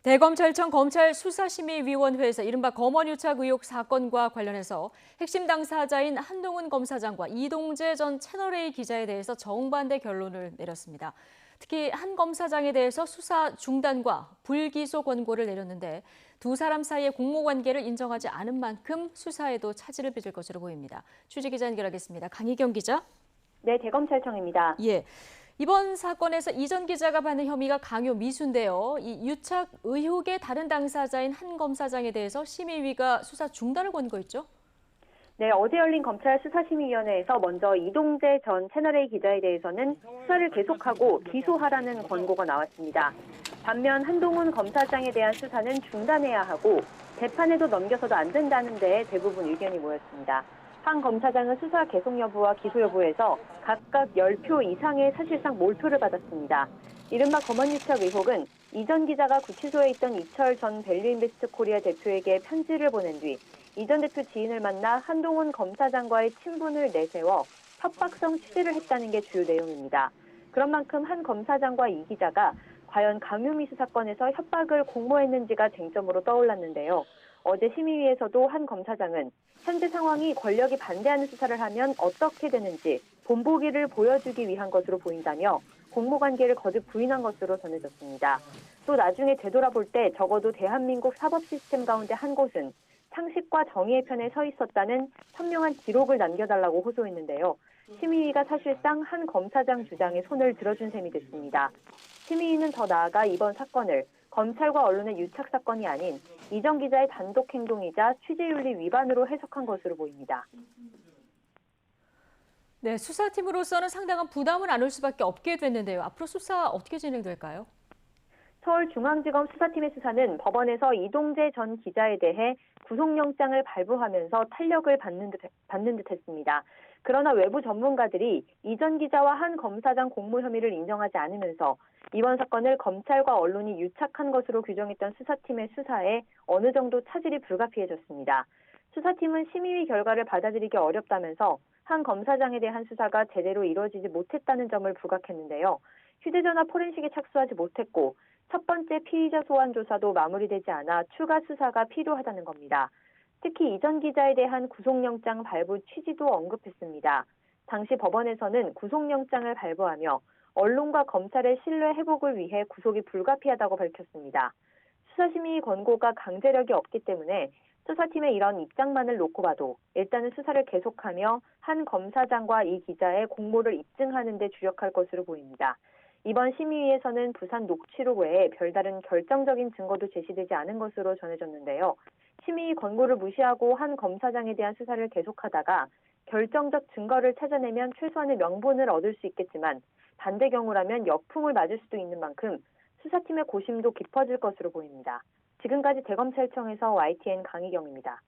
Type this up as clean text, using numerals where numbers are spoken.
대검찰청 검찰수사심의위원회에서 이른바 검언유착 의혹 사건과 관련해서 핵심 당사자인 한동훈 검사장과 이동재 전 채널A 기자에 대해서 정반대 결론을 내렸습니다. 특히 한 검사장에 대해서 수사 중단과 불기소 권고를 내렸는데 두 사람 사이의 공모관계를 인정하지 않은 만큼 수사에도 차질을 빚을 것으로 보입니다. 취재기자 연결하겠습니다. 강희경 기자. 네, 대검찰청입니다. 예. 이번 사건에서 이 전 기자가 받는 혐의가 강요 미수인데요. 이 유착 의혹의 다른 당사자인 한 검사장에 대해서 심의위가 수사 중단을 권고했죠? 네, 어제 열린 검찰 수사심의위원회에서 먼저 이동재 전 채널A 기자에 대해서는 수사를 계속하고 기소하라는 권고가 나왔습니다. 반면 한동훈 검사장에 대한 수사는 중단해야 하고 재판에도 넘겨서도 안 된다는 데 대부분 의견이 모였습니다. 한 검사장은 수사 계속 여부와 기소 여부에서 각각 10표 이상의 사실상 몰표를 받았습니다. 이른바 검언유착 의혹은 이 전 기자가 구치소에 있던 이철 전 밸류인베스트 코리아 대표에게 편지를 보낸 뒤 이 전 대표 지인을 만나 한동훈 검사장과의 친분을 내세워 협박성 취재를 했다는 게 주요 내용입니다. 그런 만큼 한 검사장과 이 기자가 과연 강요미수 사건에서 협박을 공모했는지가 쟁점으로 떠올랐는데요. 어제 심의위에서도 한 검사장은 현재 상황이 권력이 반대하는 수사를 하면 어떻게 되는지 본보기를 보여주기 위한 것으로 보인다며 공모관계를 거듭 부인한 것으로 전해졌습니다. 또 나중에 되돌아볼 때 적어도 대한민국 사법 시스템 가운데 한 곳은 상식과 정의의 편에 서 있었다는 선명한 기록을 남겨달라고 호소했는데요. 심의위가 사실상 한 검사장 주장에 손을 들어준 셈이 됐습니다. 심의위는 더 나아가 이번 사건을 검찰과 언론의 유착 사건이 아닌 이 전 기자의 단독 행동이자 취재윤리 위반으로 해석한 것으로 보입니다. 네, 수사팀으로서는 상당한 부담을 안을 수밖에 없게 됐는데요. 앞으로 수사 어떻게 진행될까요? 서울중앙지검 수사팀의 수사는 법원에서 이동재 전 기자에 대해 구속영장을 발부하면서 탄력을 받는 듯 했습니다. 그러나 외부 전문가들이 이 전 기자와 한 검사장 공모 혐의를 인정하지 않으면서 이번 사건을 검찰과 언론이 유착한 것으로 규정했던 수사팀의 수사에 어느 정도 차질이 불가피해졌습니다. 수사팀은 심의위 결과를 받아들이기 어렵다면서 한 검사장에 대한 수사가 제대로 이루어지지 못했다는 점을 부각했는데요. 휴대전화 포렌식에 착수하지 못했고 첫 번째 피의자 소환 조사도 마무리되지 않아 추가 수사가 필요하다는 겁니다. 특히 이 전 기자에 대한 구속영장 발부 취지도 언급했습니다. 당시 법원에서는 구속영장을 발부하며 언론과 검찰의 신뢰 회복을 위해 구속이 불가피하다고 밝혔습니다. 수사심의 권고가 강제력이 없기 때문에 수사팀의 이런 입장만을 놓고 봐도 일단은 수사를 계속하며 한 검사장과 이 기자의 공모를 입증하는 데 주력할 것으로 보입니다. 이번 심의위에서는 부산 녹취록 외에 별다른 결정적인 증거도 제시되지 않은 것으로 전해졌는데요. 심의 권고를 무시하고 한 검사장에 대한 수사를 계속하다가 결정적 증거를 찾아내면 최소한의 명분을 얻을 수 있겠지만 반대 경우라면 역풍을 맞을 수도 있는 만큼 수사팀의 고심도 깊어질 것으로 보입니다. 지금까지 대검찰청에서 YTN 강희경입니다.